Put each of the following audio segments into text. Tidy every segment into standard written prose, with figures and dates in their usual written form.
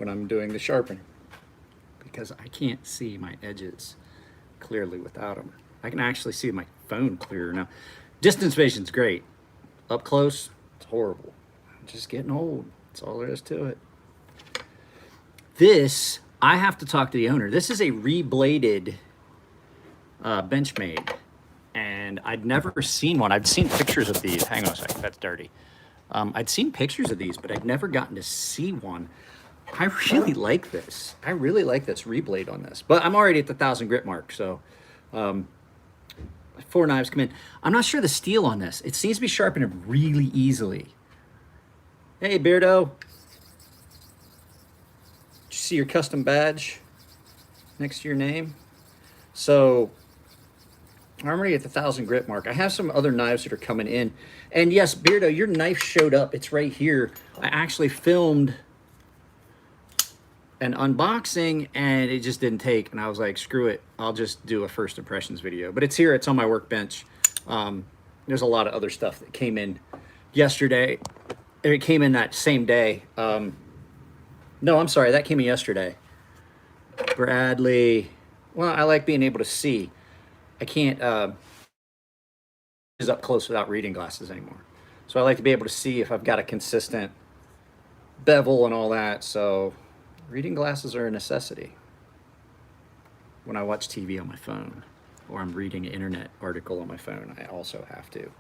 when I'm doing the sharpening because I can't see my edges clearly without them. I can actually see my phone clearer now. Distance vision's great. Up close, it's horrible. I'm just getting old. That's all there is to it. This, I have to talk to the owner. This is a rebladed Benchmade, and I'd never seen one. I'd seen pictures of these. Hang on a second, that's dirty. I'd seen pictures of these, but I'd never gotten to see one. I really like this. I really like this reblade on this, but I'm already at the 1,000 grit mark, so 4 knives come in. I'm not sure the steel on this. It seems to be sharpening really easily. Hey, Beardo. Did you see your custom badge next to your name? So I'm already at the 1,000 grit mark. I have some other knives that are coming in. And yes, Beardo, your knife showed up. It's right here. I actually filmed an unboxing and it just didn't take. And I was like, screw it. I'll just do a first impressions video. But it's here. It's on my workbench. There's a lot of other stuff that came in yesterday. It came in that same day. No, I'm sorry. That came in yesterday. Bradley. Well, I like being able to see. I can't is up close without reading glasses anymore. So I like to be able to see if I've got a consistent bevel and all that. So reading glasses are a necessity when I watch TV on my phone or I'm reading an internet article on my phone. I also have to.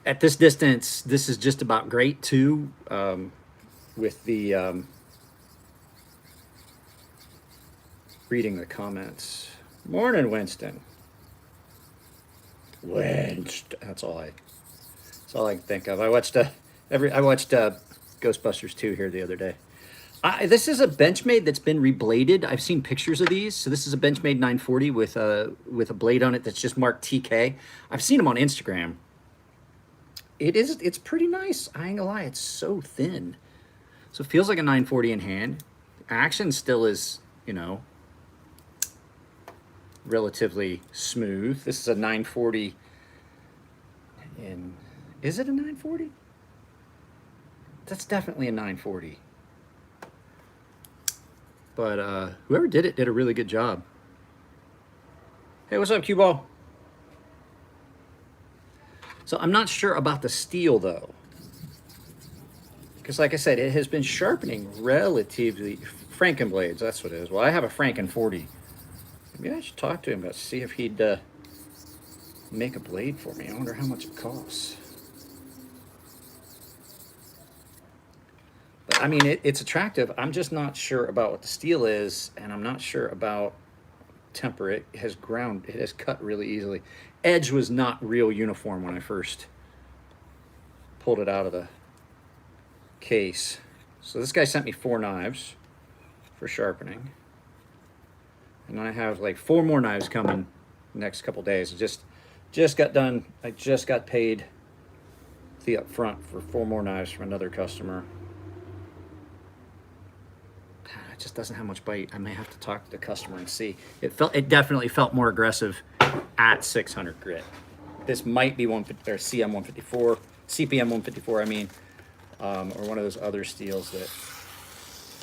At this distance, this is just about great too, with the reading the comments. Morning, Winston. Winston. That's all I can think of. I watched Ghostbusters 2 here the other day. This is a Benchmade that's been rebladed. I've seen pictures of these. So this is a Benchmade 940 with a blade on it that's just marked TK. I've seen them on Instagram. It's pretty nice. I ain't gonna lie, it's so thin. So it feels like a 940 in hand. Action still is, you know, relatively smooth. This is a 940 in, is it a 940? That's definitely a 940. But whoever did it did a really good job. Hey, what's up, Cue Ball? So I'm not sure about the steel though. Because like I said, it has been sharpening relatively. Frankenblades, that's what it is. Well, I have a Franken 40. Maybe I should talk to him about see if he'd make a blade for me. I wonder how much it costs. But I mean, it's attractive. I'm just not sure about what the steel is, and I'm not sure about temper. It has cut really easily. Edge was not real uniform when I first pulled it out of the case. So this guy sent me 4 knives for sharpening. And I have like 4 more knives coming the next couple days. I just got done. I just got paid the upfront for 4 more knives from another customer. It just doesn't have much bite. I may have to talk to the customer and see. It definitely felt more aggressive at 600 grit. This might be CM 154, CPM 154. I mean, or one of those other steels that.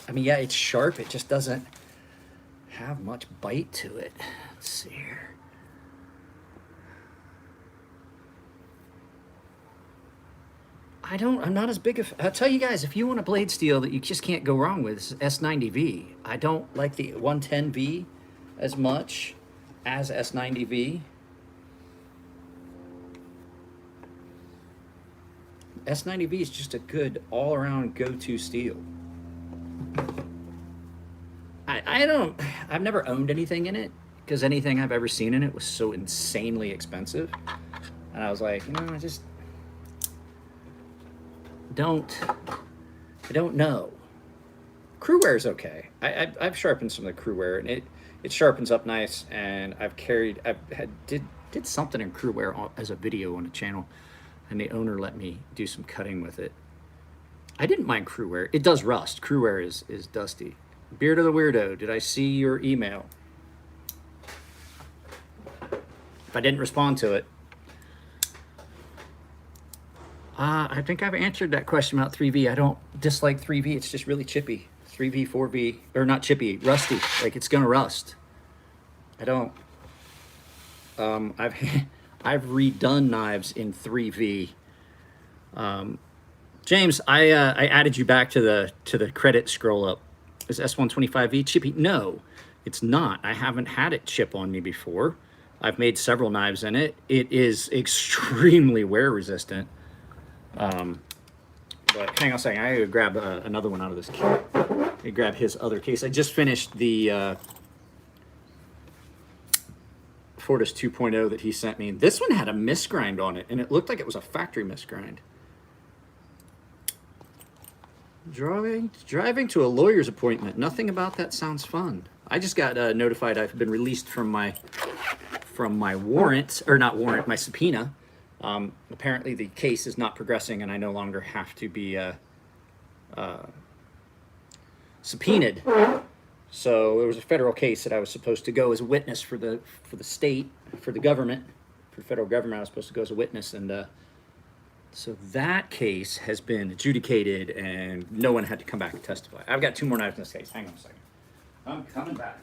I mean, yeah, it's sharp. It just doesn't have much bite to it. Let's see here. I'm not as big of, I'll tell you guys, if you want a blade steel that you just can't go wrong with, it's S90V. I don't like the 110V as much as S90V. S90V is just a good all-around go-to steel. I've never owned anything in it because anything I've ever seen in it was so insanely expensive. And I was like, you know, I don't know. Crewwear is okay. I've sharpened some of the crewwear and it sharpens up nice. And did something in crewwear as a video on the channel, and the owner let me do some cutting with it. I didn't mind crewwear. It does rust. Crewwear is dusty. Beard of the Weirdo, did I see your email? If I didn't respond to it, I think I've answered that question about 3V. I don't dislike 3V. It's just really chippy. 3V, 4V, or not chippy, rusty. Like it's gonna rust. I don't. I've I've redone knives in 3V. James, I added you back to the credit scroll up. Is S125V chippy? No, it's not. I haven't had it chip on me before. I've made several knives in it. It is extremely wear resistant. But hang on a second, I gotta grab another one out of this kit. Let me grab his other case. I just finished the Fortis 2.0 that he sent me. This one had a misgrind on it, and it looked like it was a factory misgrind. Driving to a lawyer's appointment. Nothing about that sounds fun. I just got notified I've been released from my warrant, or not warrant, my subpoena. Apparently the case is not progressing and I no longer have to be subpoenaed. So there was a federal case that I was supposed to go as a witness for the state, for the government, for the federal government. I was supposed to go as a witness, and so that case has been adjudicated and no one had to come back and testify. I've got 2 more knives in this case. Hang on a second. I'm coming back.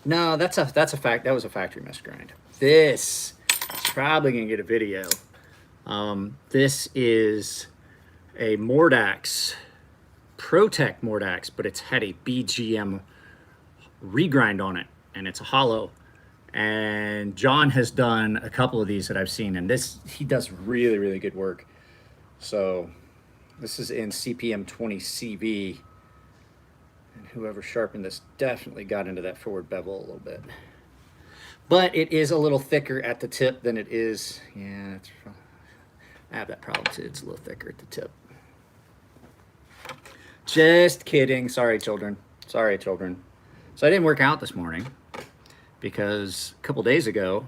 No, that's a fact. That was a factory misgrind. This is probably gonna get a video. This is a Mordax, Protec Mordax, but it's had a BGM regrind on it, and it's a hollow. And John has done a couple of these that I've seen, and he does really, really good work. So this is in CPM 20 CV. And whoever sharpened this definitely got into that forward bevel a little bit. But it is a little thicker at the tip than it is. Yeah, I have that problem too. It's a little thicker at the tip. Just kidding. Sorry, children. Sorry, children. So I didn't work out this morning because a couple days ago,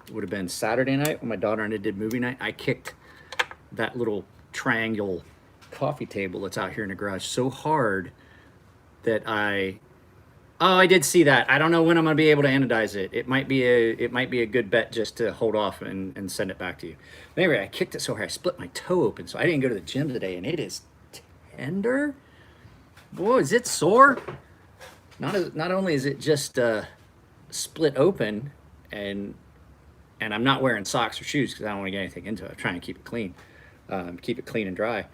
it would have been Saturday night when my daughter and I did movie night. I kicked that little triangle coffee table that's out here in the garage so hard that I did see that. I don't know when I'm gonna be able to anodize it. It might be a good bet just to hold off and send it back to you. But anyway, I kicked it so hard I split my toe open, so I didn't go to the gym today, and it is tender. Boy, is it sore? Not only is it just split open, and I'm not wearing socks or shoes because I don't want to get anything into it. I'm trying to keep it clean and dry.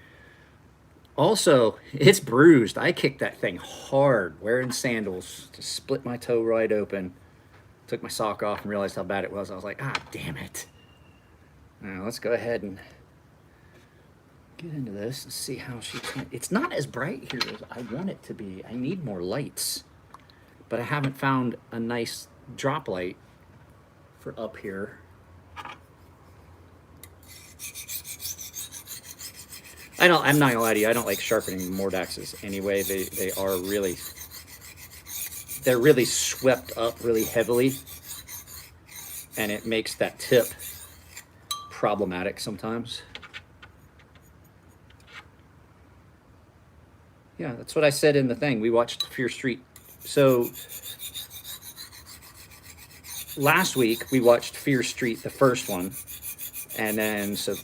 Also, it's bruised. I kicked that thing hard, wearing sandals, to split my toe right open. Took my sock off and realized how bad it was. I was like, ah, damn it. Now, let's go ahead and get into this and see how it's not as bright here as I want it to be. I need more lights, but I haven't found a nice drop light for up here. I'm not gonna lie to you, I don't like sharpening Mordaxes anyway. They're really swept up really heavily, and it makes that tip problematic sometimes. Yeah, that's what I said in the thing. We watched Fear Street. So last week we watched Fear Street, the first one, and then so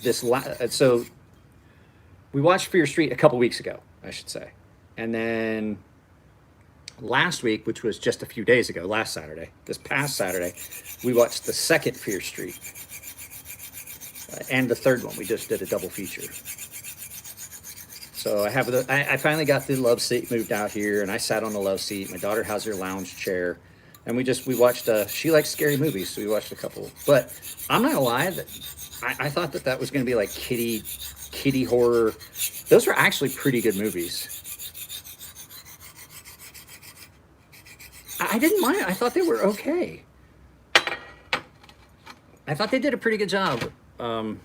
we watched Fear Street a couple weeks ago, I should say. And then last week, which was just a few days ago, this past Saturday, we watched the second Fear Street and the third one. We just did a double feature. So I finally got the love seat moved out here, and I sat on the love seat. My daughter has her lounge chair, and we watched, she likes scary movies, so we watched a couple. But I'm not gonna lie, I thought that was gonna be like kitty horror. Those were actually pretty good movies. I didn't mind it. I thought they were okay. I thought they did a pretty good job. Thought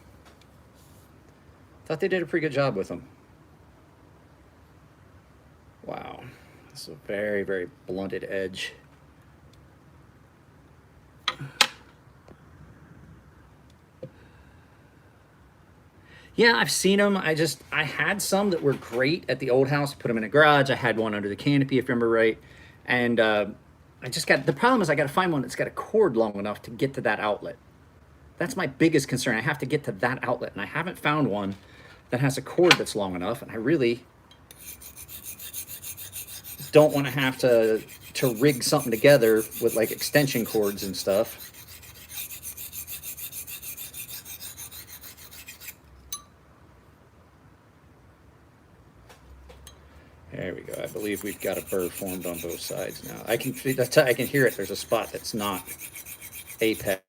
they did a pretty good job with them. Wow, this is a very, very blunted edge. Yeah, I've seen them. I had some that were great at the old house. Put them in a garage. I had one under the canopy, if I remember right. And I just got, the problem is I got to find one that's got a cord long enough to get to that outlet. That's my biggest concern. I have to get to that outlet, and I haven't found one that has a cord that's long enough. And I really don't want to have to rig something together with like extension cords and stuff. There we go. I believe we've got a burr formed on both sides now. I can hear it. There's a spot that's not apex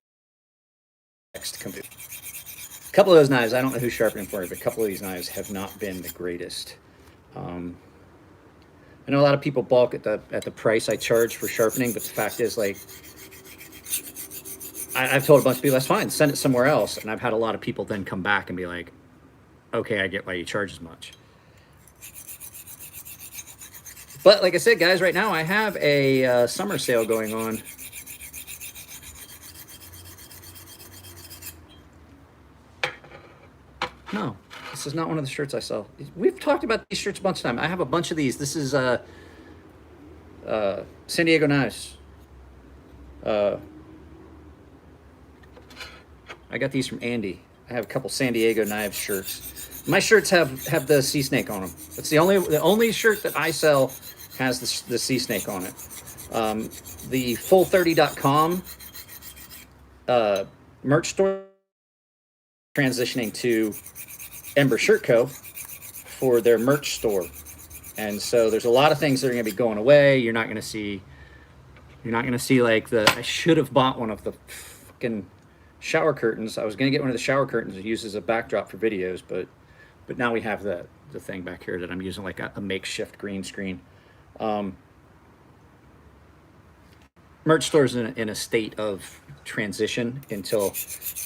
to come to. A couple of those knives, I don't know who's sharpening for me, but a couple of these knives have not been the greatest. I know a lot of people balk at the price I charge for sharpening, but the fact is, like, I've told a bunch of people, that's fine, send it somewhere else. And I've had a lot of people then come back and be like, okay, I get why you charge as much. But like I said, guys, right now I have a summer sale going on. No, this is not one of the shirts I sell. We've talked about these shirts a bunch of times. I have a bunch of these. This is San Diego Knives. I got these from Andy. I have a couple San Diego Knives shirts. My shirts have the sea snake on them. It's the only shirt that I sell has the sea snake on it. The full30.com merch store transitioning to Ember Shirt Co. for their merch store, and so there's a lot of things that are going to be going away. You're not going to see like I should have bought one of the fucking shower curtains. I was going to get one of the shower curtains to use as a backdrop for videos, but now we have the thing back here that I'm using like a makeshift green screen. Merch store's in a state of transition until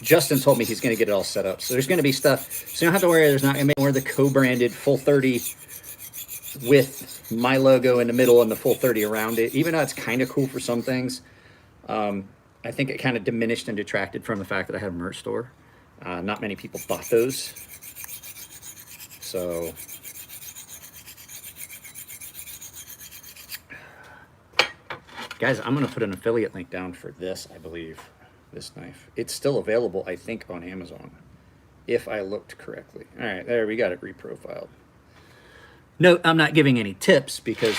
Justin told me he's going to get it all set up. So there's going to be stuff. So you don't have to worry. There's not going to be more of the co-branded full 30 with my logo in the middle and the full 30 around it. Even though it's kind of cool for some things, I think it kind of diminished and detracted from the fact that I had a merch store. Not many people bought those. So guys, I'm going to put an affiliate link down for this, I believe, this knife. It's still available, I think, on Amazon, if I looked correctly. All right, there, we got it reprofiled. No, I'm not giving any tips because,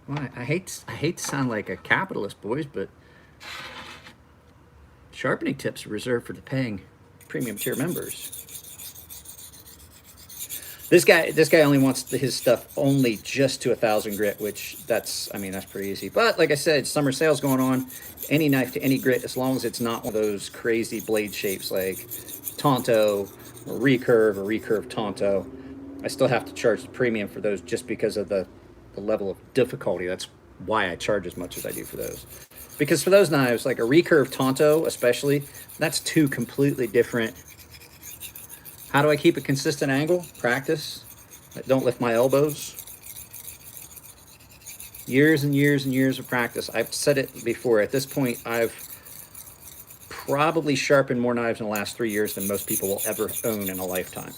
well, I hate to sound like a capitalist, boys, but sharpening tips are reserved for the paying premium tier members. This guy only wants his stuff only just to 1,000 grit, which that's pretty easy. But like I said, summer sale's going on. Any knife to any grit, as long as it's not one of those crazy blade shapes like Tonto or recurve Tonto. I still have to charge the premium for those just because of the level of difficulty. That's why I charge as much as I do for those. Because for those knives, like a recurve Tonto especially, that's two completely different. How do I keep a consistent angle? Practice. Don't lift my elbows. Years and years and years of practice. I've said it before. At this point, I've probably sharpened more knives in the last 3 years than most people will ever own in a lifetime.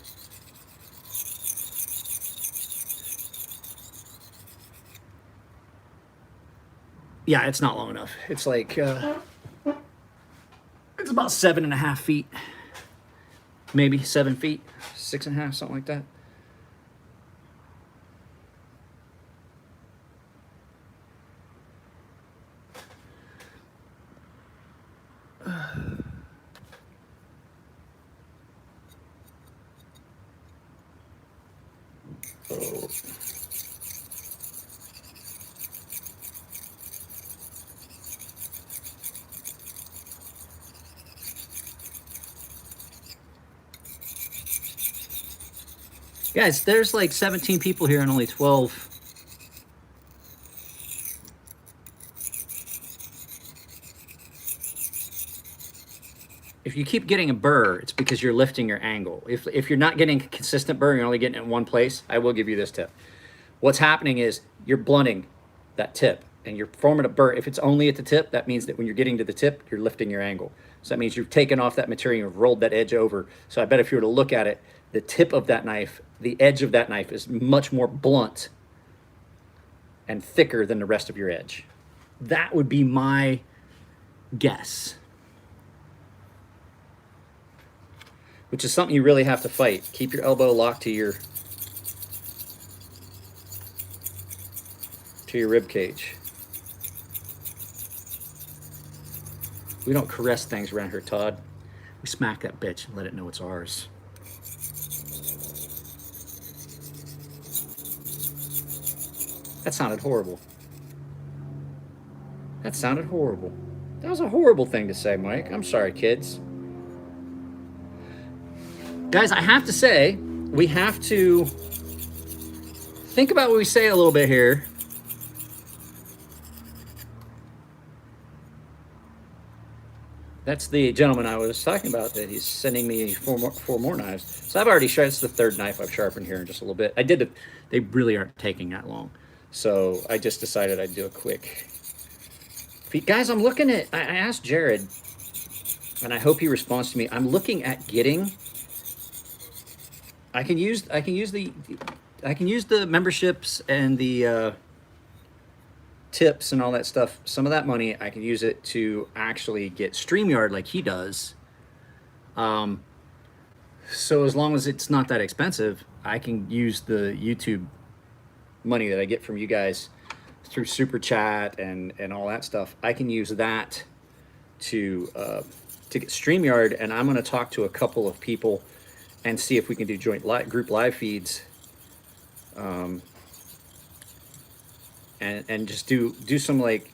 Yeah, it's not long enough. It's like, it's about 7.5 feet. Maybe 7 feet, 6.5, something like that. Oh. Guys, there's like 17 people here and only 12. If you keep getting a burr, it's because you're lifting your angle. If you're not getting a consistent burr, you're only getting it in one place, I will give you this tip. What's happening is you're blunting that tip and you're forming a burr. If it's only at the tip, that means that when you're getting to the tip, you're lifting your angle. So that means you've taken off that material, you've rolled that edge over. So I bet if you were to look at it, the tip of that knife, the edge of that knife is much more blunt and thicker than the rest of your edge. That would be my guess. Which is something you really have to fight. Keep your elbow locked to your rib cage. We don't caress things around here, Todd. We smack that bitch and let it know it's ours. That sounded horrible. That sounded horrible. That was a horrible thing to say, Mike. I'm sorry, kids. Guys, I have to say, we have to think about what we say a little bit here. That's the gentleman I was talking about that he's sending me four more knives. So I've already sharpened. It's the third knife I've sharpened here in just a little bit. I did it. They really aren't taking that long. So I just decided I'd do a quick. Guys, I'm looking at, I asked Jared, and I hope he responds to me. I'm looking at getting, I can use the memberships and the tips and all that stuff. Some of that money I can use it to actually get StreamYard like he does. So as long as it's not that expensive, I can use the YouTube money that I get from you guys through Super Chat and all that stuff. I can use that to get StreamYard, and I'm going to talk to a couple of people and see if we can do joint group live feeds, and just do some like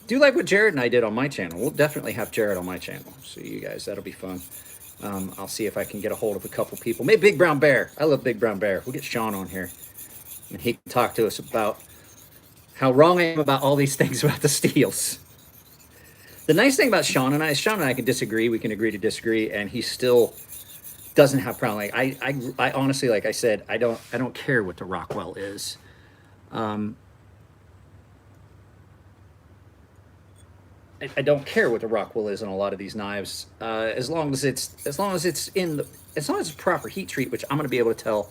what Jared and I did on my channel. We'll definitely have Jared on my channel, so you guys, that'll be fun. I'll see if I can get a hold of a couple people. Maybe Big Brown Bear. I love Big Brown Bear. We'll get Sean on here, and he can talk to us about how wrong I am about all these things about the steels. The nice thing about Sean and I can disagree. We can agree to disagree, and he still doesn't have a problem. Like I honestly, like I said, I don't care what the Rockwell is. I don't care what the Rockwell is in a lot of these knives, as long as it's proper heat treat, which I'm going to be able to tell.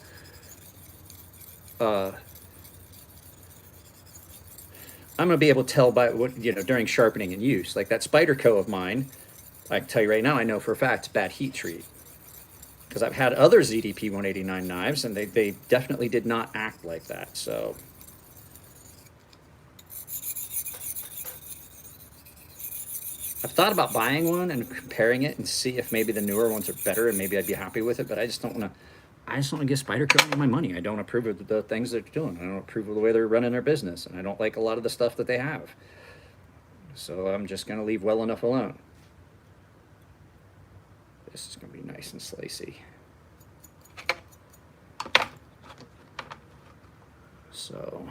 I'm going to be able to tell by what, during sharpening and use. Like that Spyderco of mine, I can tell you right now, I know for a fact it's bad heat treat, because I've had other ZDP 189 knives and they definitely did not act like that. So I've thought about buying one and comparing it and see if maybe the newer ones are better and maybe I'd be happy with it, but I just don't want to give Spyderco any my money. I don't approve of the things they're doing. I don't approve of the way they're running their business, and I don't like a lot of the stuff that they have. So I'm just going to leave well enough alone. This is going to be nice and slicey. So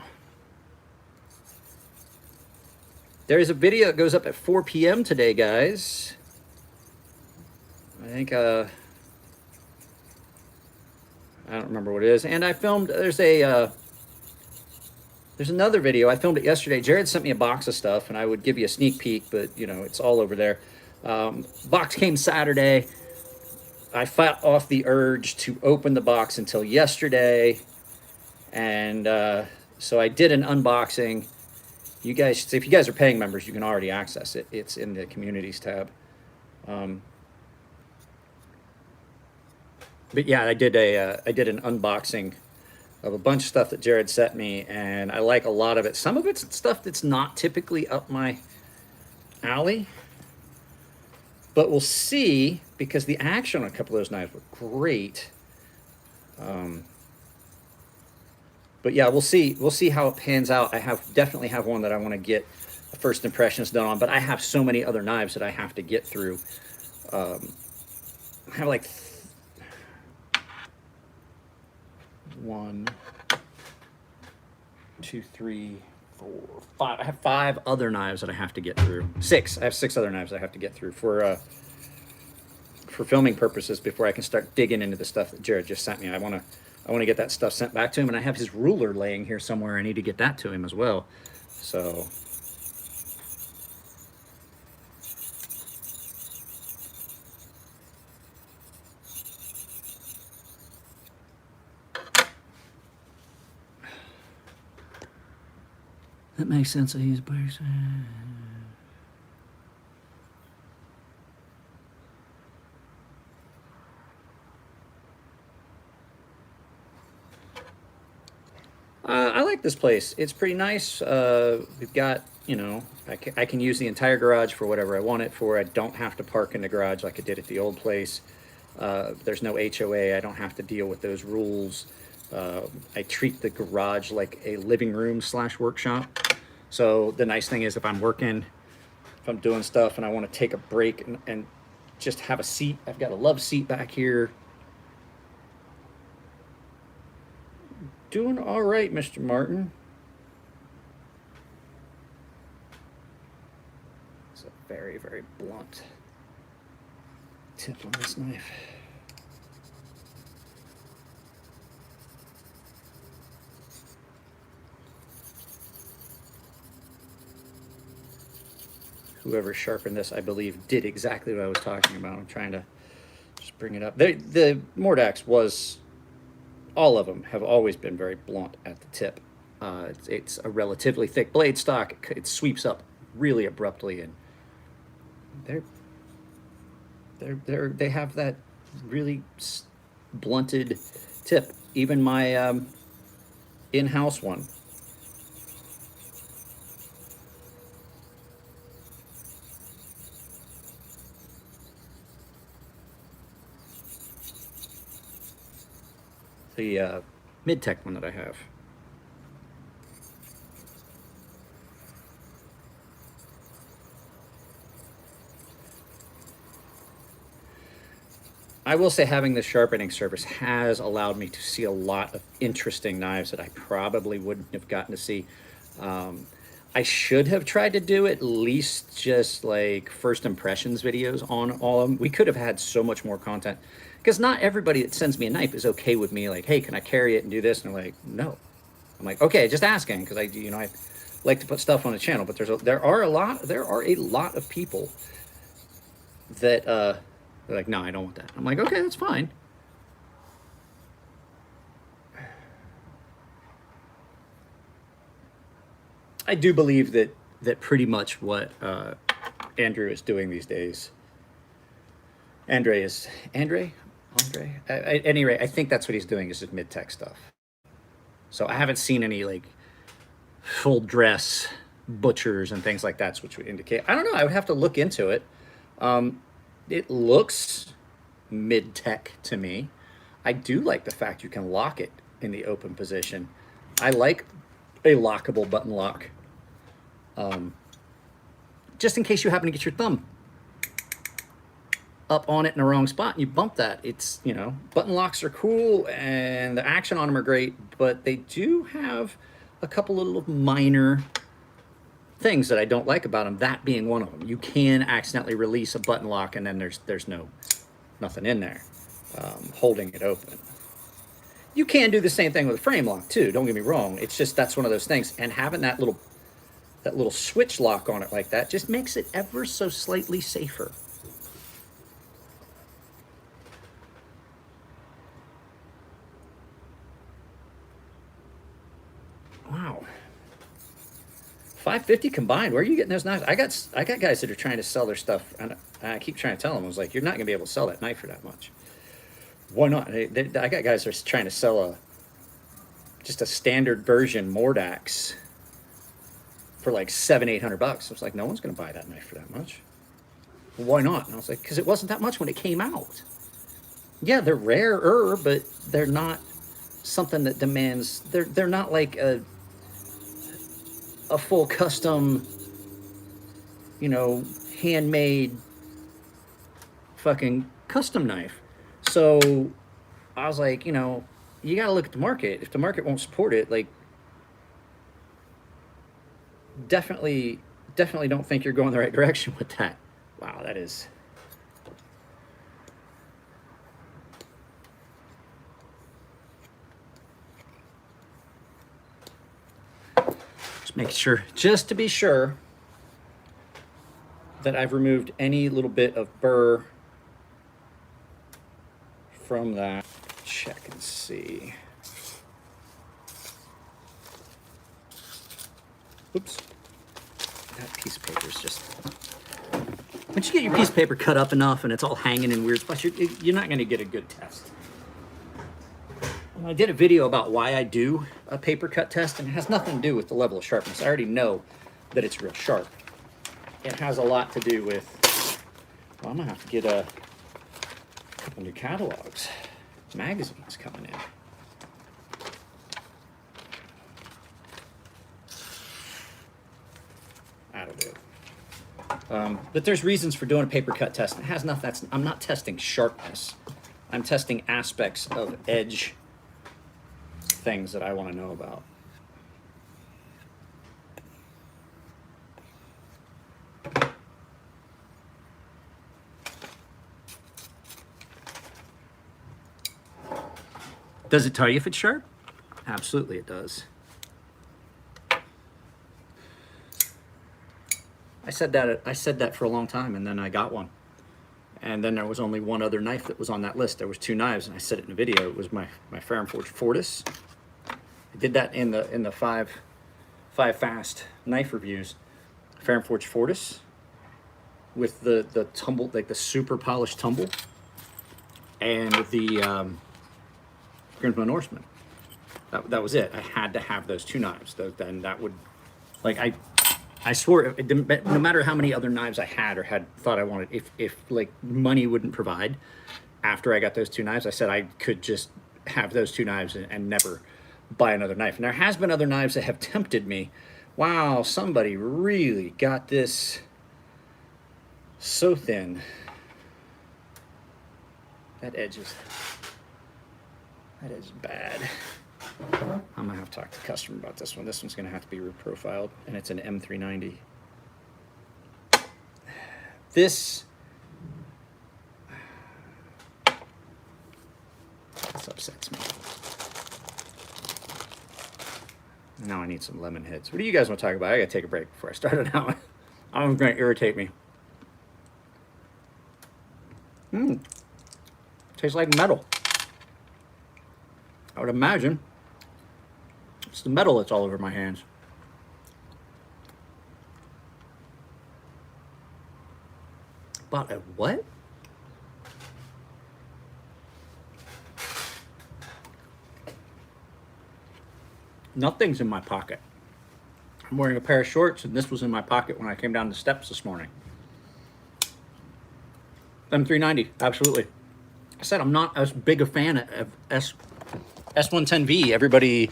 there is a video that goes up at 4 p.m. today, guys. I think I don't remember what it is. And I filmed, there's another video. I filmed it yesterday. Jared sent me a box of stuff, and I would give you a sneak peek, but it's all over there. Box came Saturday. I fought off the urge to open the box until yesterday. And so I did an unboxing. You guys, if you guys are paying members, you can already access it. It's in the communities tab. But yeah, I did an unboxing of a bunch of stuff that Jared sent me, and I like a lot of it. Some of it's stuff that's not typically up my alley, but we'll see, because the action on a couple of those knives were great. But yeah, we'll see how it pans out. I definitely have one that I want to get first impressions done on, but I have so many other knives that I have to get through. I have like 1, 2, 3, 4, 5. I have 5 other knives that I have to get through. 6. I have 6 other knives I have to get through for filming purposes before I can start digging into the stuff that Jared just sent me. I want to get that stuff sent back to him, and I have his ruler laying here somewhere. I need to get that to him as well. So That makes sense. I use bars. I like this place. It's pretty nice. We've got, you know, I can use the entire garage for whatever I want it for. I don't have to park in the garage like I did at the old place. There's no HOA. I don't have to deal with those rules. I treat the garage like a living room / workshop. So the nice thing is if I'm working, if I'm doing stuff and I want to take a break and just have a seat, I've got a love seat back here. Doing all right, Mr. Martin. It's a very, very blunt tip on this knife. Whoever sharpened this, I believe, did exactly what I was talking about. I'm trying to just bring it up. The Mordax was, all of them have always been very blunt at the tip. It's a relatively thick blade stock. It sweeps up really abruptly, and they have that really blunted tip. Even my in-house one. The mid-tech one that I have. I will say having this sharpening service has allowed me to see a lot of interesting knives that I probably wouldn't have gotten to see. I should have tried to do at least just like first impressions videos on all of them. We could have had so much more content because not everybody that sends me a knife is okay with me like, hey, can I carry it and do this? And they're like, no. I'm like, okay, just asking because I like to put stuff on the channel, but there are a lot of people that they're like, no, I don't want that. I'm like, okay, that's fine. I do believe that pretty much what Andrew is doing these days. At any rate, I think that's what he's doing is his mid-tech stuff. So I haven't seen any like full dress butchers and things like that, which would indicate. I don't know. I would have to look into it. It looks mid-tech to me. I do like the fact you can lock it in the open position. I like a lockable button lock. Just in case you happen to get your thumb up on it in the wrong spot and you bump that. It's, you know, button locks are cool and the action on them are great, but they do have a couple of little minor things that I don't like about them, that being one of them. You can accidentally release a button lock and then there's nothing in there holding it open. You can do the same thing with a frame lock too, don't get me wrong. It's just that's one of those things, and having that little switch lock on it like that just makes it ever so slightly safer. Wow. $550 combined. Where are you getting those knives? I got guys that are trying to sell their stuff, and I keep trying to tell them, I was like, you're not gonna be able to sell that knife for that much. Why not? I got guys that are trying to sell just a standard version Mordax for like $700-800. I was like, no one's gonna buy that knife for that much. Well, why not? And I was like, because it wasn't that much when it came out. Yeah, they're rarer, but they're not something that demands. They're not like a full custom, you know, handmade fucking custom knife. So I was like, you know, you got to look at the market. If the market won't support it, like, definitely don't think you're going the right direction with that. Wow, that is. Just make sure, just to be sure, that I've removed any little bit of burr from that. Check and see. Oops. That piece of paper is just... Once you get your piece of paper cut up enough and it's all hanging in weird spots, you're not going to get a good test. And I did a video about why I do a paper cut test, and it has nothing to do with the level of sharpness. I already know that it's real sharp. It has a lot to do with, well, I'm going to have to get a couple new catalogs, magazines coming in. That'll do. But there's reasons for doing a paper cut test. It has nothing. I'm not testing sharpness. I'm testing aspects of edge things that I want to know about. Does it tell you if it's sharp? Absolutely it does. I said that for a long time, and then I got one. And then there was only one other knife that was on that list. There was 2 knives, and I said it in the video. It was my Forged Fortis. I did that in the five fast knife reviews. Forged Fortis with the tumble, like the super polished tumble, and the Grimsby Norseman. That was it. I had to have those 2 knives. Then that would, like, I swore, no matter how many other knives I had or had thought I wanted, if like money wouldn't provide, after I got those 2 knives, I said I could just have those 2 knives and never buy another knife. And there has been other knives that have tempted me. Wow, somebody really got this so thin. That edge is bad. I'm gonna have to talk to the customer about this one. This one's gonna have to be reprofiled, and it's an M390. This upsets me. Now I need some lemon heads. What do you guys want to talk about? I gotta take a break before I start it out. I'm gonna irritate me. Tastes like metal. I would imagine it's the metal that's all over my hands. But a what? Nothing's in my pocket. I'm wearing a pair of shorts, and this was in my pocket when I came down the steps this morning. M390, absolutely. I said I'm not as big a fan of S110V. Everybody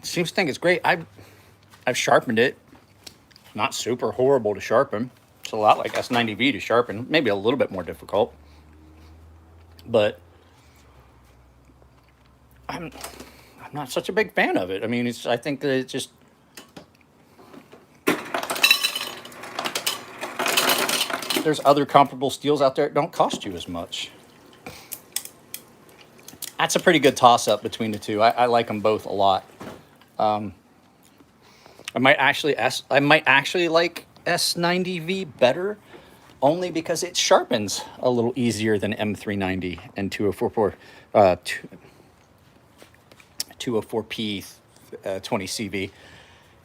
seems to think it's great. I've sharpened it. Not super horrible to sharpen. It's a lot like S90V to sharpen. Maybe a little bit more difficult. But I'm not such a big fan of it. I mean, I think that it's just, there's other comparable steels out there that don't cost you as much. That's a pretty good toss-up between the two. I like them both a lot. I might actually like S90V better, only because it sharpens a little easier than M390 and 204P 20CV.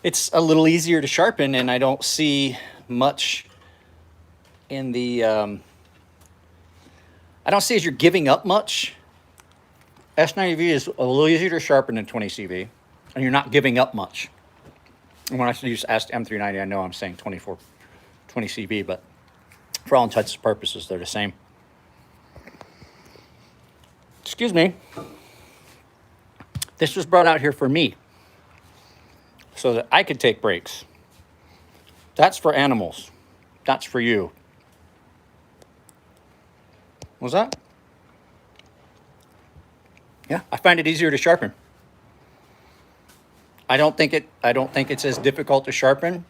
It's a little easier to sharpen, and I don't see much in the I don't see as you're giving up much. S90V is a little easier to sharpen than 20CV, and you're not giving up much. And when I use M390, I know I'm saying 20CV, but for all intents and purposes, they're the same. Excuse me. This was brought out here for me, so that I could take breaks. That's for animals. That's for you. What was that? Yeah, I find it easier to sharpen. I don't think it's as difficult to sharpen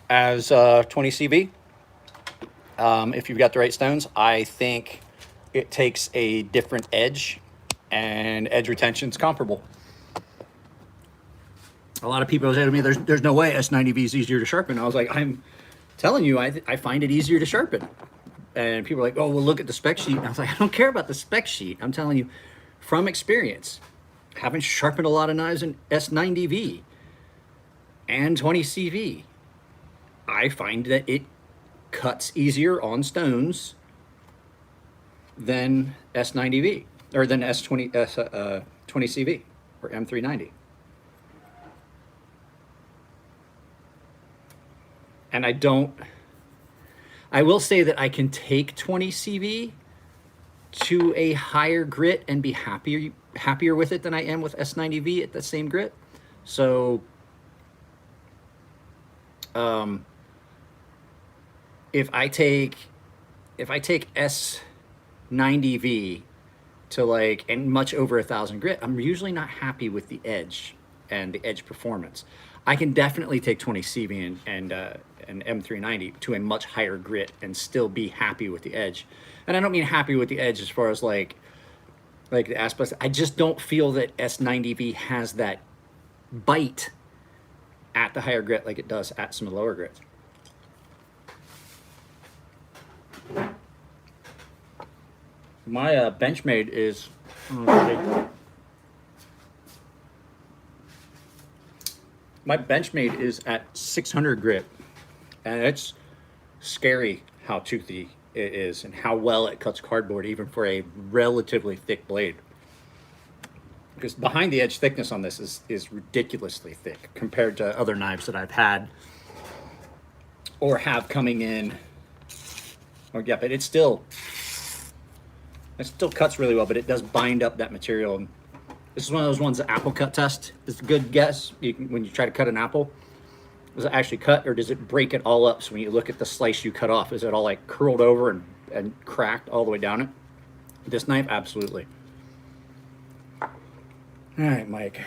as 20CV. If you've got the right stones, I think it takes a different edge, and edge retention's comparable. A lot of people say to me, "There's no way S90V is easier to sharpen." I was like, I'm telling you, I find it easier to sharpen. And people are like, "Oh, well, look at the spec sheet." And I was like, I don't care about the spec sheet. I'm telling you from experience. Having sharpened a lot of knives in S90V and 20CV, I find that it cuts easier on stones than S90V or than S20CV or M390. And I will say that I can take 20CV to a higher grit and be happier with it than I am with S90V at the same grit. So if I take S90V to like and much over 1,000 grit, I'm usually not happy with the edge and the edge performance. I can definitely take 20CV and M390 to a much higher grit and still be happy with the edge. And I don't mean happy with the edge as far as like the aspects. I just don't feel that S90V has that bite at the higher grit like it does at some of the lower grits. My Benchmade is at 600 grit, and it's scary how toothy it is and how well it cuts cardboard even for a relatively thick blade. Because behind the edge thickness on this is ridiculously thick compared to other knives that I've had or have coming in. Oh yeah, but it still cuts really well, but it does bind up that material. This is one of those ones, the apple cut test. It's a good guess when you try to cut an apple. Does it actually cut, or does it break it all up? So when you look at the slice you cut off, is it all like curled over and cracked all the way down it? This knife, absolutely. All right, Mike.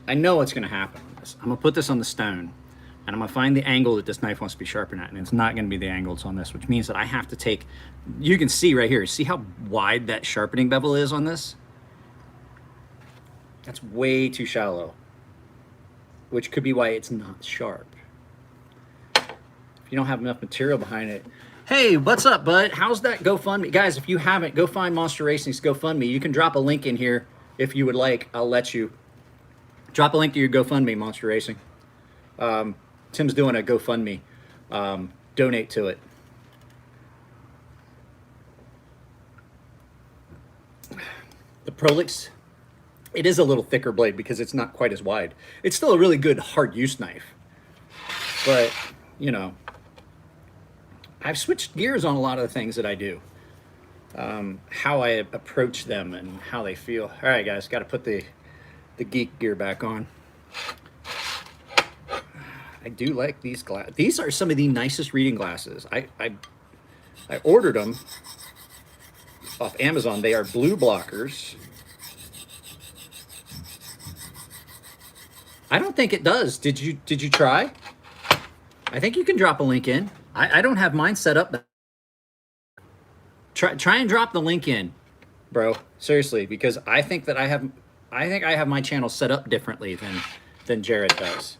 I know what's going to happen on this. I'm going to put this on the stone, and I'm going to find the angle that this knife wants to be sharpened at, and it's not going to be the angle it's on this, which means that I have to take, you can see right here, see how wide that sharpening bevel is on this? That's way too shallow, which could be why it's not sharp. If you don't have enough material behind it. Hey, what's up, bud? How's that GoFundMe? Guys, if you haven't, go find Monster Racing's GoFundMe. You can drop a link in here if you would like. I'll let you. Drop a link to your GoFundMe, Monster Racing. Tim's doing a GoFundMe. Donate to it. The Prolix, it is a little thicker blade because it's not quite as wide. It's still a really good hard use knife. But, you know, I've switched gears on a lot of the things that I do. How I approach them and how they feel. All right, guys, got to put the geek gear back on. I do like these glasses. These are some of the nicest reading glasses. I ordered them off Amazon. They are blue blockers. I don't think it does. Did you try? I think you can drop a link in. I don't have mine set up. Try and drop the link in, bro. Seriously, because I think I have my channel set up differently than Jared does.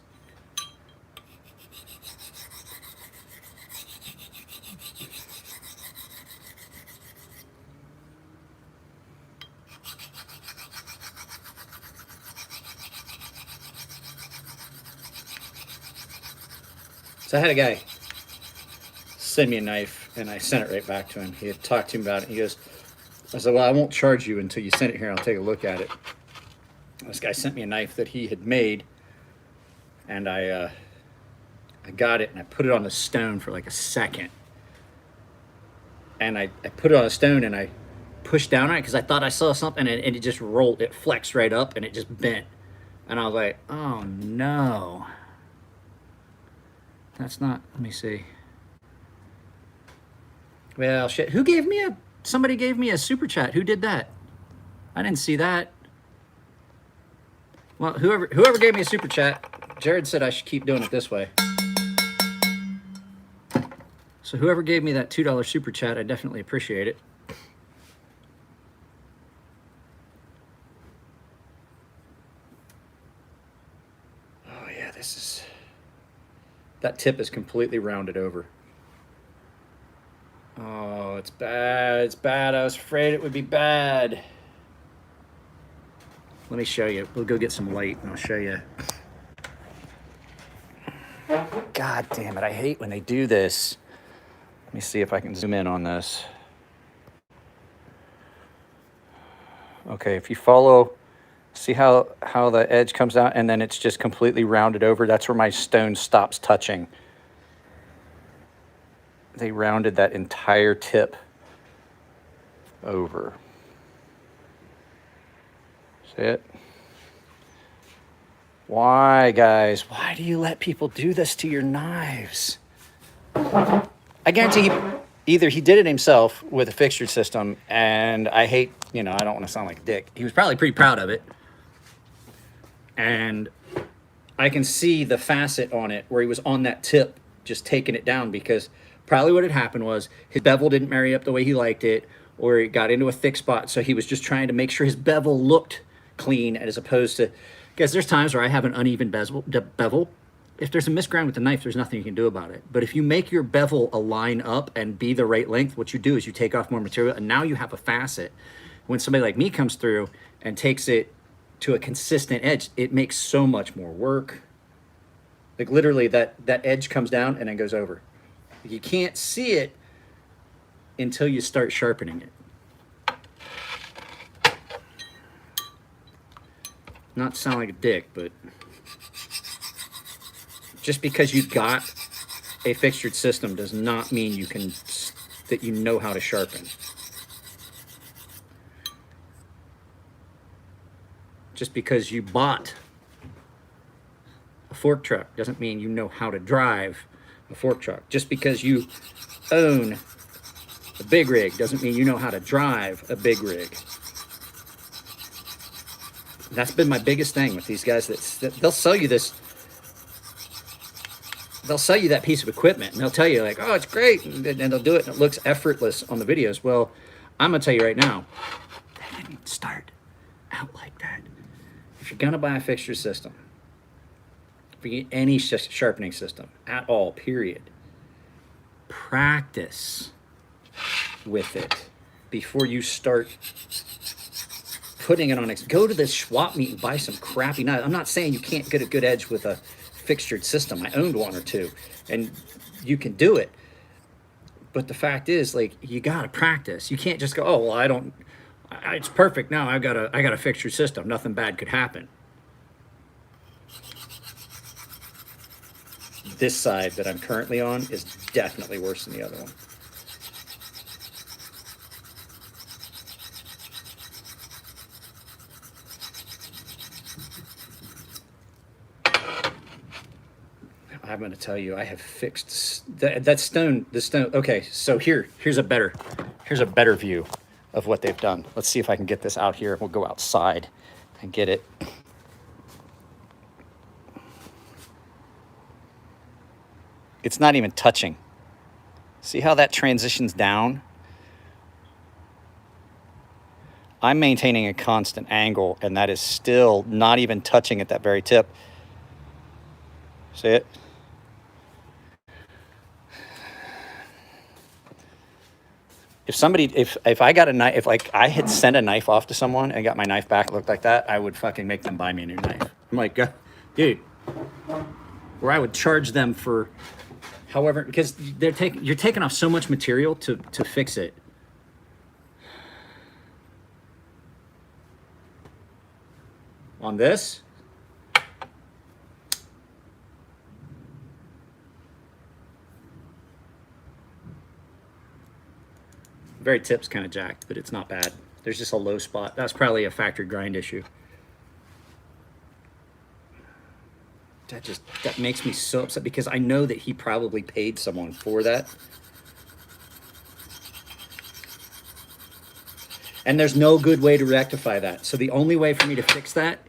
So I had a guy send me a knife, and I sent it right back to him. He had talked to me about it. He goes, I said, well, I won't charge you until you send it here. I'll take a look at it. This guy sent me a knife that he had made, and I got it, and I put it on the stone for like a second. And I put it on a stone, and I pushed down on it because I thought I saw something, and it just rolled. It flexed right up, and it just bent. And I was like, oh, no. That's not, let me see. Well, shit, somebody gave me a super chat. Who did that? I didn't see that. Well, whoever gave me a super chat, Jared said I should keep doing it this way. So whoever gave me that $2 super chat, I definitely appreciate it. this is, that tip is completely rounded over. Oh, it's bad. It's bad. I was afraid it would be bad. Let me show you. We'll go get some light and I'll show you. God damn it. I hate when they do this. Let me see if I can zoom in on this. Okay, if you follow, see how the edge comes out and then it's just completely rounded over? That's where my stone stops touching. They rounded that entire tip over. See it? Why, guys? Why do you let people do this to your knives? I guarantee either he did it himself with a fixtured system, and I hate, you know, I don't want to sound like a dick. He was probably pretty proud of it. And I can see the facet on it where he was on that tip just taking it down, because probably what had happened was his bevel didn't marry up the way he liked it, or it got into a thick spot, so he was just trying to make sure his bevel looked clean, as opposed to, because there's times where I have an uneven bevel. If there's a misground with the knife, there's nothing you can do about it. But if you make your bevel align up and be the right length, what you do is you take off more material, and now you have a facet. When somebody like me comes through and takes it to a consistent edge, it makes so much more work. Like literally that edge comes down and then goes over. You can't see it until you start sharpening it. Not to sound like a dick, but just because you've got a fixtured system does not mean that you know how to sharpen. Just because you bought a fork truck doesn't mean you know how to drive a fork truck. Just because you own a big rig doesn't mean you know how to drive a big rig. That's been my biggest thing with these guys. That they'll sell you this. They'll sell you that piece of equipment and they'll tell you like, oh, it's great. And they'll do it and it looks effortless on the videos. Well, I'm going to tell you right now, that didn't start out like that. If you're going to buy a fixture system, if you get any sharpening system at all, period, practice with it before you start putting it on. Go to the swap meet and buy some crappy knives. I'm not saying you can't get a good edge with a fixtured system. I owned one or two, and you can do it. But the fact is, like, you gotta practice. You can't just go, oh well, it's perfect now. I got a fixtured system. Nothing bad could happen. This side that I'm currently on is definitely worse than the other one. I'm going to tell you, I have fixed that stone. The stone. Okay, so here's a better view of what they've done. Let's see if I can get this out here. We'll go outside and get it. It's not even touching. See how that transitions down? I'm maintaining a constant angle, and that is still not even touching at that very tip. See it? If I got a knife, if like I had sent a knife off to someone and got my knife back, it looked like that, I would fucking make them buy me a new knife. I'm like, dude, or I would charge them for however, because you're taking off so much material to fix it. On this, very tip's kind of jacked, but it's not bad. There's just a low spot. That's probably a factory grind issue. That makes me so upset, because I know that he probably paid someone for that. And there's no good way to rectify that. So the only way for me to fix that,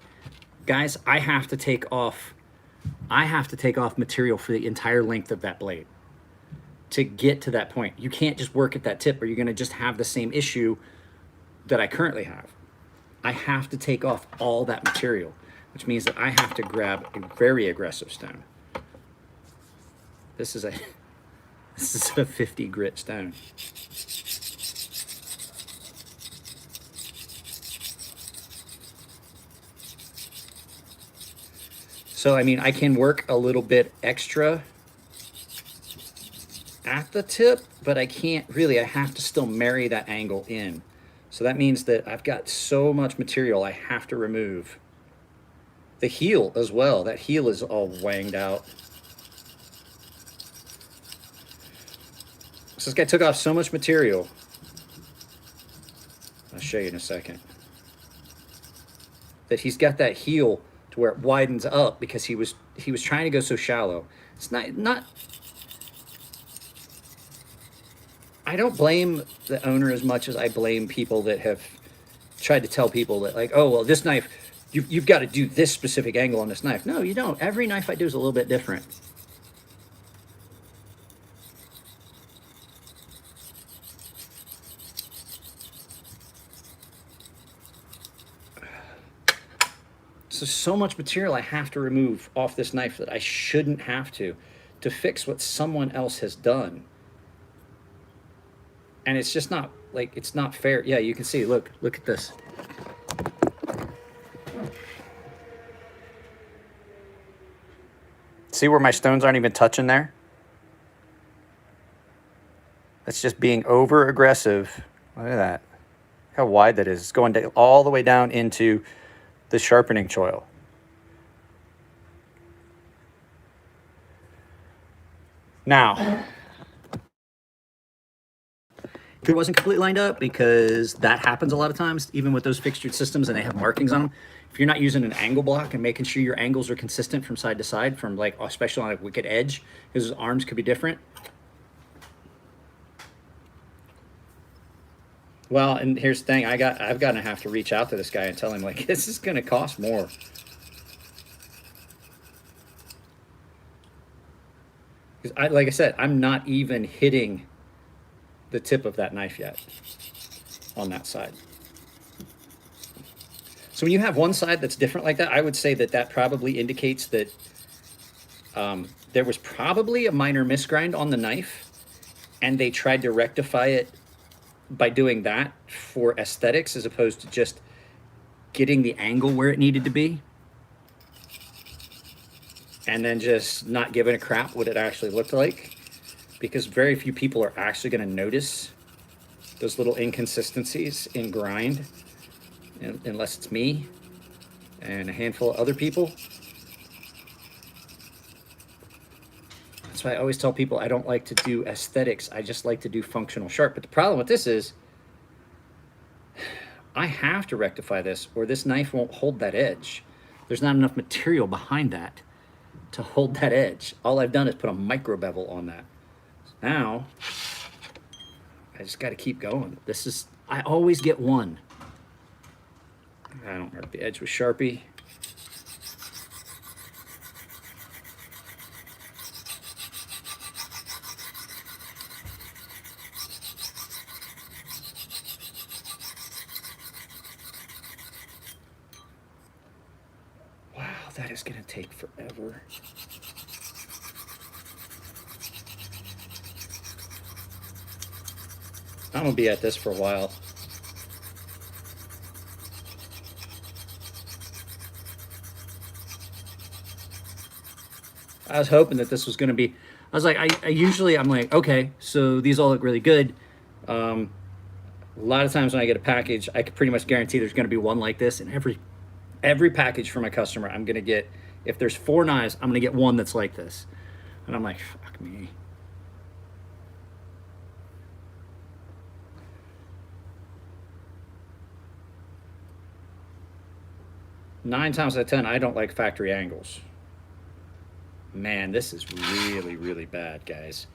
guys, I have to take off material for the entire length of that blade to get to that point. You can't just work at that tip, or you're gonna just have the same issue that I currently have. I have to take off all that material. which means that I have to grab a very aggressive stone. This is a 50 grit stone. So, I mean, I can work a little bit extra at the tip, but I can't really. I have to still marry that angle in. So that means that I've got so much material I have to remove. The heel as well. That heel is all wanged out. So this guy took off so much material. I'll show you in a second. That he's got that heel to where it widens up because he was trying to go so shallow. It's not. I don't blame the owner as much as I blame people that have tried to tell people that, like, oh, well, this knife, you've got to do this specific angle on this knife. No, you don't. Every knife I do is a little bit different. So much material I have to remove off this knife that I shouldn't have to fix what someone else has done. And it's just not, like, it's not fair. Yeah, you can see, look at this. See where my stones aren't even touching there? That's just being over aggressive. Look at that. Look how wide that is. It's going all the way down into the sharpening choil. Now, if it wasn't completely lined up, because that happens a lot of times, even with those fixtured systems and they have markings on them, if you're not using an angle block and making sure your angles are consistent from side to side, from, like, especially on a wicked edge, because his arms could be different. Well, and here's the thing, I've got to have to reach out to this guy and tell him, like, this is going to cost more. Because like I said, I'm not even hitting the tip of that knife yet on that side. So when you have one side that's different like that, I would say that probably indicates that there was probably a minor misgrind on the knife, and they tried to rectify it by doing that for aesthetics as opposed to just getting the angle where it needed to be and then just not giving a crap what it actually looked like, because very few people are actually going to notice those little inconsistencies in grind unless it's me and a handful of other people. That's why I always tell people I don't like to do aesthetics. I just like to do functional sharp. But the problem with this is I have to rectify this or this knife won't hold that edge. There's not enough material behind that to hold that edge. All I've done is put a micro bevel on that. Now, I just got to keep going. I always get one. I don't mark the edge with Sharpie. That is going to take forever. I'm going to be at this for a while. I was hoping that this was going to be, I was like, I'm like, okay, so these all look really good. A lot of times when I get a package, I can pretty much guarantee there's going to be one like this, and every package from a customer, I'm going to get, if there's 4 knives, I'm going to get one that's like this. And I'm like, fuck me. Nine times out of 10, I don't like factory angles. Man, this is really, really bad, guys.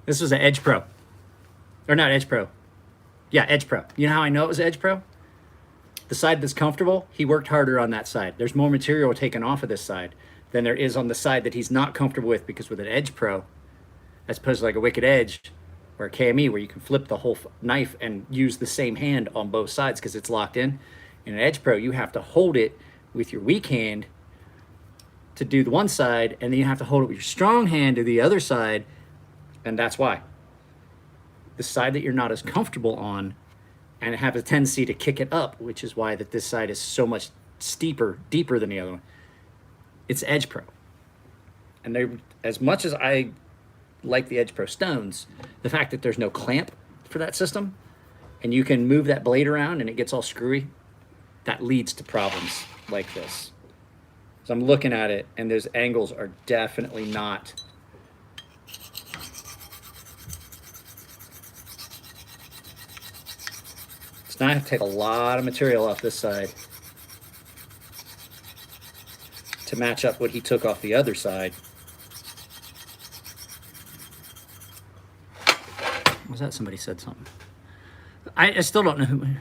This was an Edge Pro. Or not Edge Pro. Yeah, Edge Pro. You know how I know it was Edge Pro? The side that's comfortable, he worked harder on that side. There's more material taken off of this side than there is on the side that he's not comfortable with, because with an Edge Pro, as opposed to like a Wicked Edge, or a KME where you can flip the whole knife and use the same hand on both sides because it's locked in. In an Edge Pro, you have to hold it with your weak hand to do the one side, and then you have to hold it with your strong hand to the other side, and that's why. The side that you're not as comfortable on and have a tendency to kick it up, which is why that this side is so much deeper than the other one. It's Edge Pro. And they, as much as I like the Edge Pro stones, the fact that there's no clamp for that system and you can move that blade around and it gets all screwy, that leads to problems like this. So I'm looking at it and those angles are definitely not so now I have to take a lot of material off this side to match up what he took off the other side. Was that somebody said something? I still don't know who it is.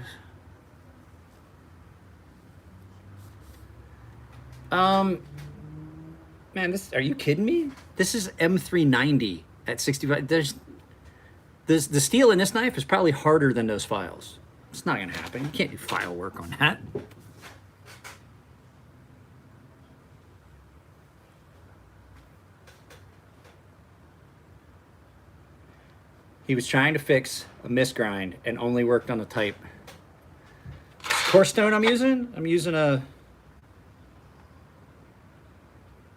Man, this, are you kidding me? This is M390 at 65. The steel in this knife is probably harder than those files. It's not gonna happen. You can't do file work on that. He was trying to fix a misgrind and only worked on the type. Coarse stone I'm using a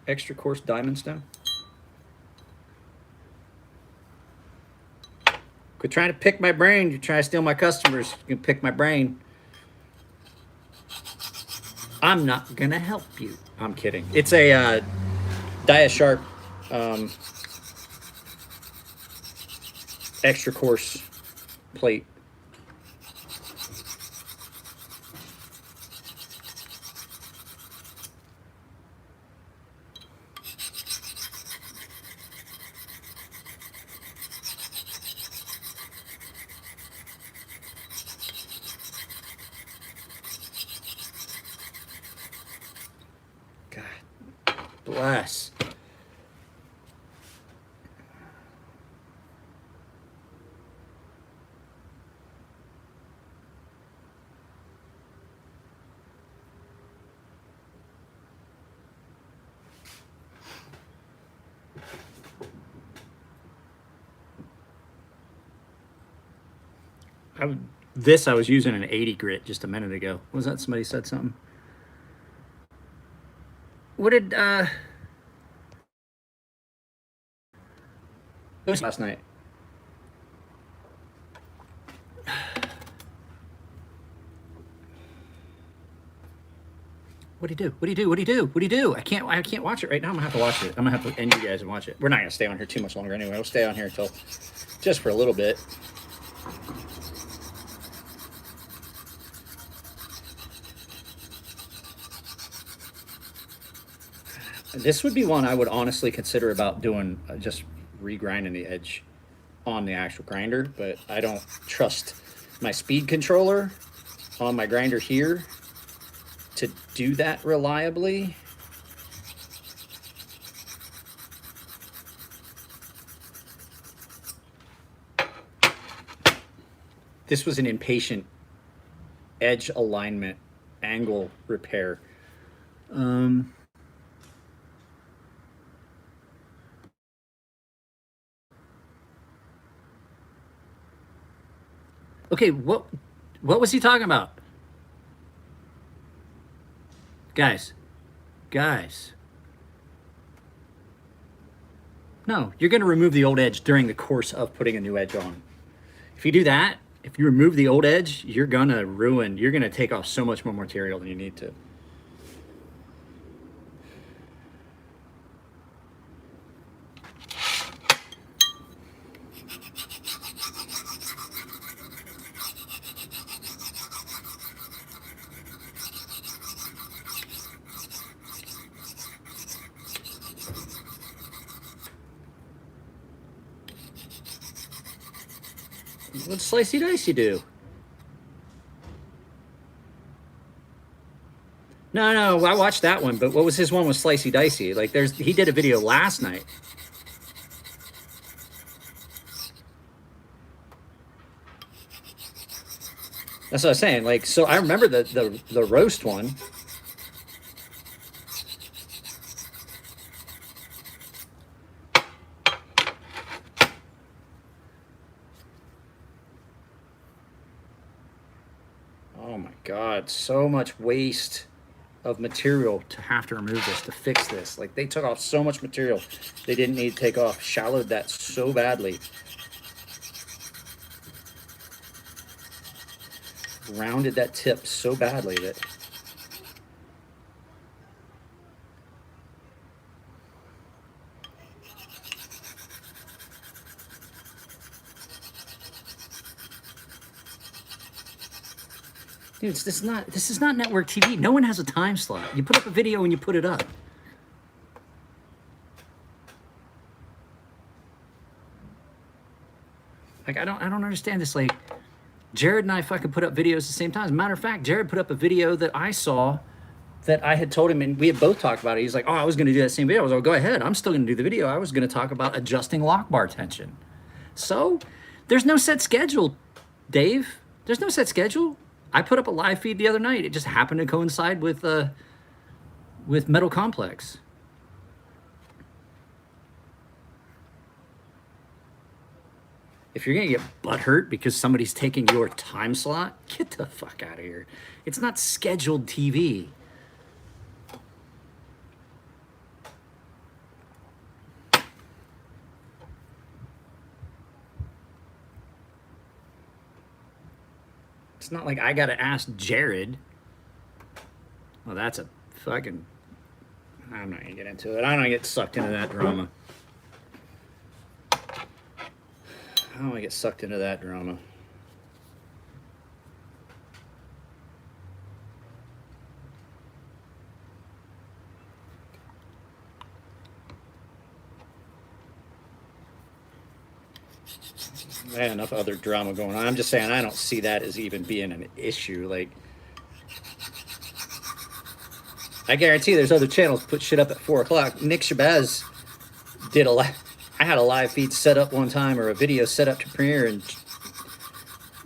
extra coarse diamond stone. Quit trying to pick my brain. You try to steal my customers. You can pick my brain. I'm not gonna help you. I'm kidding. It's a Dia Sharp extra coarse plate. God bless. I was using an 80 grit just a minute ago. Was that somebody said something? What did it was last night? What'd he do? What'd he do? What'd he do? What'd he do? I can't watch it right now. I'm gonna have to watch it. I'm gonna have to end you guys and watch it. We're not gonna stay on here too much longer anyway. We'll stay on here until just for a little bit. This would be one I would honestly consider about doing, just regrinding the edge on the actual grinder, but I don't trust my speed controller on my grinder here to do that reliably. This was an impatient edge alignment angle repair. Okay, what was he talking about? Guys. No, you're going to remove the old edge during the course of putting a new edge on. If you do that, if you remove the old edge, you're going to take off so much more material than you need to. What slicey dicey do? No, I watched that one, but what was his one with slicey dicey? Like he did a video last night. That's what I was saying. Like, so I remember the roast one. Oh my God, so much waste of material to have to remove this, to fix this. Like, they took off so much material they didn't need to take off, shallowed that so badly. Rounded that tip so badly that dude, this is not network TV. No one has a time slot. You put up a video and you put it up. Like, I don't understand this. Like, Jared and I fucking put up videos at the same time. As a matter of fact, Jared put up a video that I saw that I had told him, and we had both talked about it. He's like, oh, I was going to do that same video. I was like, go ahead. I'm still going to do the video. I was going to talk about adjusting lock bar tension. So there's no set schedule, Dave. There's no set schedule. I put up a live feed the other night. It just happened to coincide with Metal Complex. If you're gonna get butthurt because somebody's taking your time slot, get the fuck out of here. It's not scheduled TV. It's not like I gotta ask Jared. Well, that's a fucking... I'm not gonna get into it. I don't wanna get sucked into that drama. I don't want to get sucked into that drama. I had enough other drama going on. I'm just saying I don't see that as even being an issue. Like, I guarantee there's other channels put shit up at 4 o'clock. Nick Shabazz did a live... I had a live feed set up one time, or a video set up to premiere, and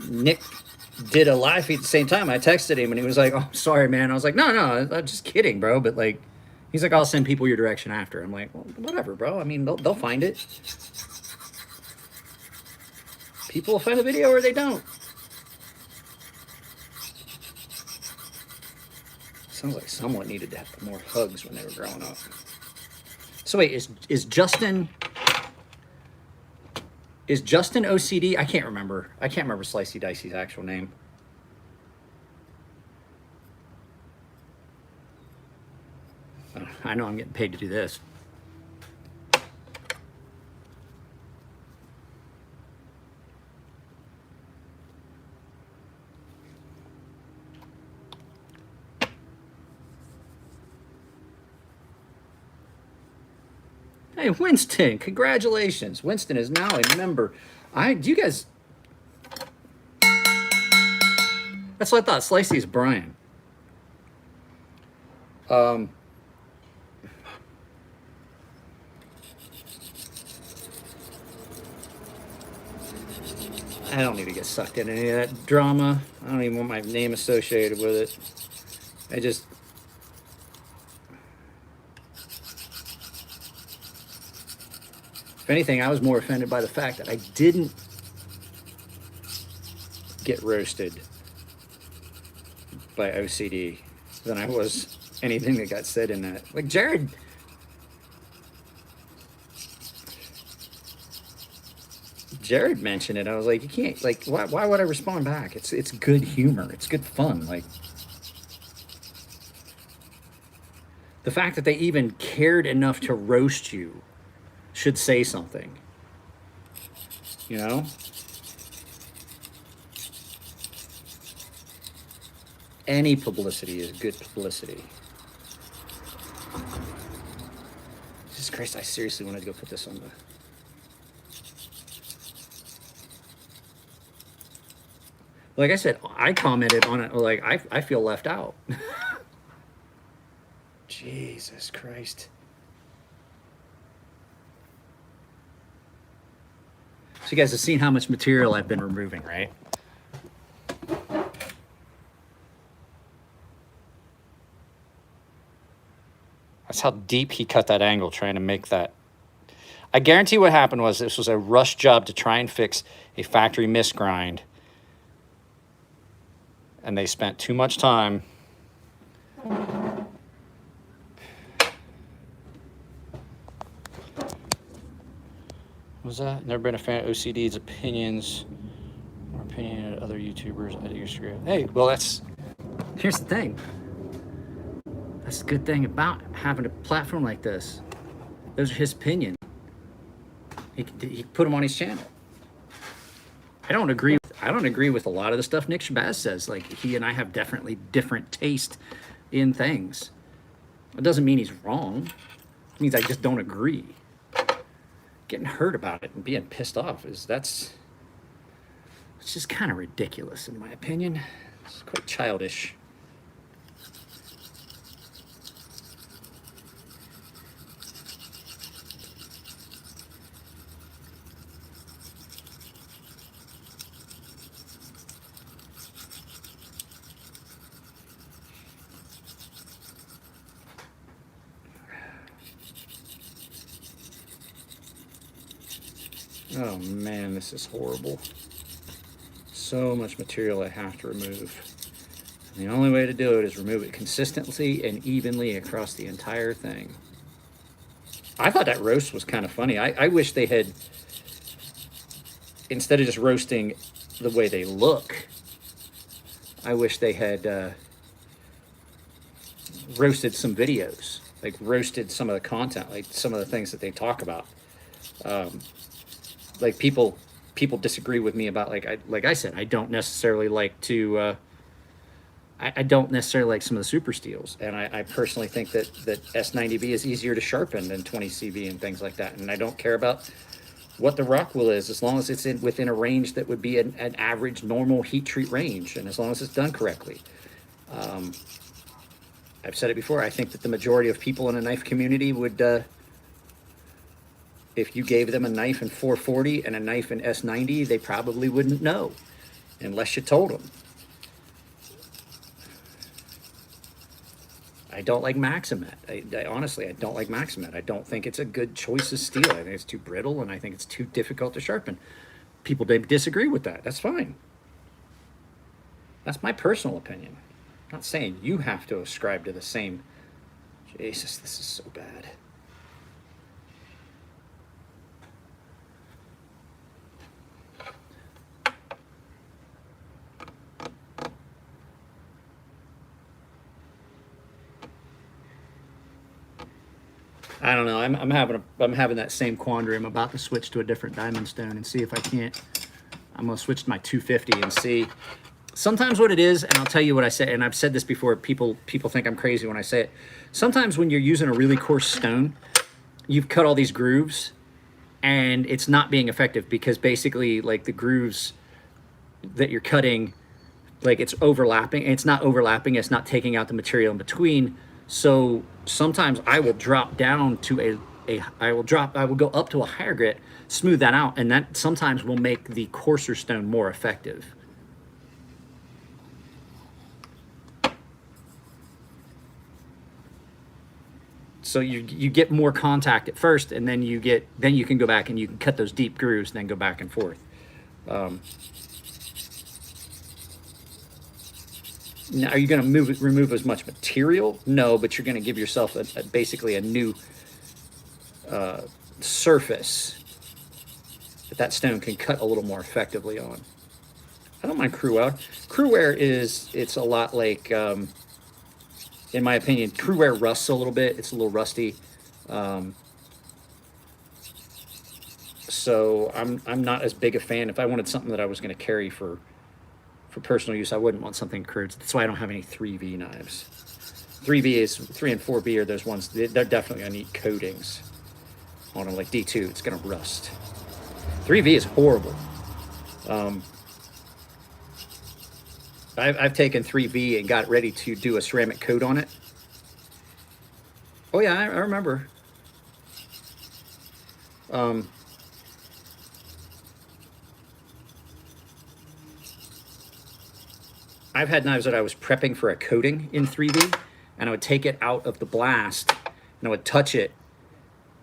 Nick did a live feed at the same time. I texted him, and he was like, oh, sorry, man. I was like, no, I'm just kidding, bro. But, like, he's like, I'll send people your direction after. I'm like, well, whatever, bro. I mean, they'll find it. People will find the video or they don't. Sounds like someone needed to have more hugs when they were growing up. So wait, is Justin... Is Justin OCD? I can't remember. I can't remember Slicey Dicey's actual name. I know I'm getting paid to do this. Hey, Winston, congratulations. Winston is now a member. Do you guys... That's what I thought. Slicey is Brian. I don't need to get sucked into any of that drama. I don't even want my name associated with it. I just... If anything, I was more offended by the fact that I didn't get roasted by OCD than I was anything that got said in that. Like, Jared mentioned it. I was like, you can't, like, why would I respond back? It's good humor. It's good fun. Like, the fact that they even cared enough to roast you should say something, you know? Any publicity is good publicity. Jesus Christ, I seriously wanted to go put this on the... Like I said, I commented on it, like, I feel left out. Jesus Christ. So you guys have seen how much material I've been removing, right? That's how deep he cut that angle trying to make that. I guarantee what happened was this was a rush job to try and fix a factory misgrind. And they spent too much time. What was that? Never been a fan of OCD's opinions. More opinion of other YouTubers. I disagree. Hey, well, here's the thing. That's the good thing about having a platform like this. Those are his opinions. He put them on his channel. I don't agree with a lot of the stuff Nick Shabazz says. Like, he and I have definitely different taste in things. It doesn't mean he's wrong. It means I just don't agree. Getting hurt about it and being pissed off it's just kind of ridiculous in my opinion. It's quite childish. Oh man, this is horrible. So much material I have to remove. And the only way to do it is remove it consistently and evenly across the entire thing. I thought that roast was kind of funny. I wish they had, instead of just roasting the way they look, I wish they had roasted some videos, like roasted some of the content, like some of the things that they talk about. Like people disagree with me about, like I said, I don't necessarily like to I don't necessarily like some of the super steels, and I personally think that S90B is easier to sharpen than 20CV and things like that, and I don't care about what the rock wool is as long as it's within a range that would be an average normal heat treat range, and as long as it's done correctly. I've said it before, I think that the majority of people in the knife community would if you gave them a knife in 440 and a knife in S90, they probably wouldn't know unless you told them. I don't like Maximet. I honestly, I don't like Maximet. I don't think it's a good choice of steel. I think it's too brittle, and I think it's too difficult to sharpen. People disagree with that. That's fine. That's my personal opinion. I'm not saying you have to ascribe to the same. Jesus, this is so bad. I don't know. I'm having that same quandary. I'm about to switch to a different diamond stone and see if I can't. I'm gonna switch to my 250 and see. Sometimes what it is, and I'll tell you what I say, and I've said this before. People think I'm crazy when I say it. Sometimes when you're using a really coarse stone, you've cut all these grooves, and it's not being effective because basically, like, the grooves that you're cutting, like, it's overlapping. And it's not overlapping. It's not taking out the material in between. So sometimes I will drop down to I will go up to a higher grit, smooth that out, and that sometimes will make the coarser stone more effective. So you get more contact at first, and then you can go back and you can cut those deep grooves and then go back and forth. Now, are you going to remove as much material? No, but you're going to give yourself basically a new surface that stone can cut a little more effectively on. I don't mind Cruwear. Cruwear it's a lot like, in my opinion, Cruwear rusts a little bit. It's a little rusty. So I'm not as big a fan. If I wanted something that I was going to carry for personal use, I wouldn't want something crude. That's why I don't have any 3V knives. 3 and 4B are those ones, they're definitely gonna need coatings on them, like D2, it's gonna rust. 3V is horrible. I've taken 3V and got ready to do a ceramic coat on it. Oh yeah, I remember. I've had knives that I was prepping for a coating in 3V, and I would take it out of the blast, and I would touch it,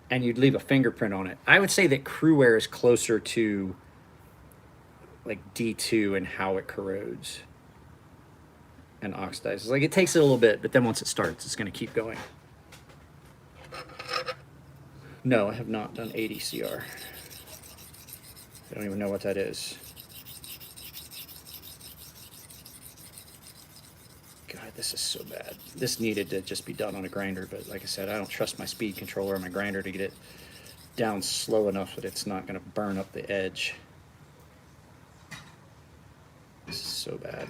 and you'd leave a fingerprint on it. I would say that Cruwear is closer to like D2 and how it corrodes and oxidizes. Like it takes it a little bit, but then once it starts, it's going to keep going. No, I have not done ADCR. I don't even know what that is. God, this is so bad. This needed to just be done on a grinder, but like I said, I don't trust my speed controller on my grinder to get it down slow enough that it's not going to burn up the edge. This is so bad.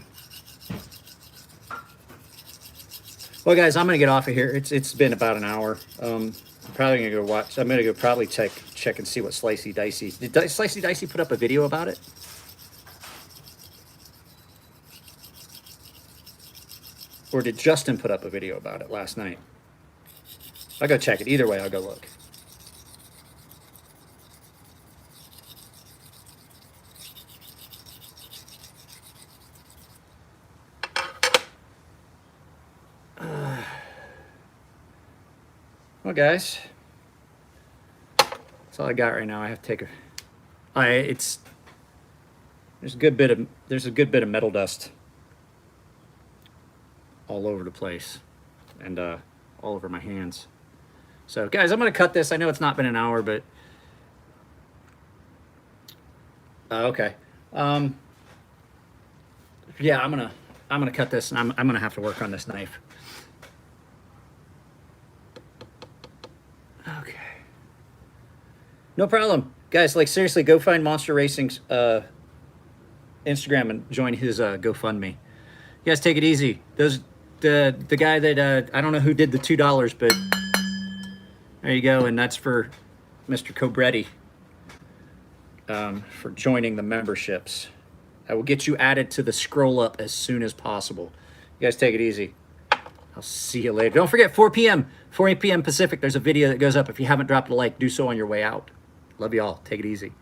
Well, guys, I'm going to get off of here. It's been about an hour. I'm probably going to go watch. I'm going to go probably check and see what Slicey Dicey. Did Slicey Dicey put up a video about it? Or did Justin put up a video about it last night? I'll go check it. Either way, I'll go look. Well, guys, that's all I got right now. I have to take a. There's a good bit of metal dust all over the place, and all over my hands. So, guys, I'm gonna cut this. I know it's not been an hour, but okay. Yeah, I'm gonna cut this, and I'm gonna have to work on this knife. Okay. No problem. Guys, like seriously, go find Monster Racing's Instagram and join his GoFundMe. You guys take it easy. The guy that I don't know who did the $2, but there you go, and that's for Mr. Cobretti for joining the memberships. I will get you added to the scroll up as soon as possible. You guys take it easy. I'll see you later. Don't forget, 4 p.m. Pacific, there's a video that goes up. If you haven't dropped a like, do so on your way out. Love you all. Take it easy.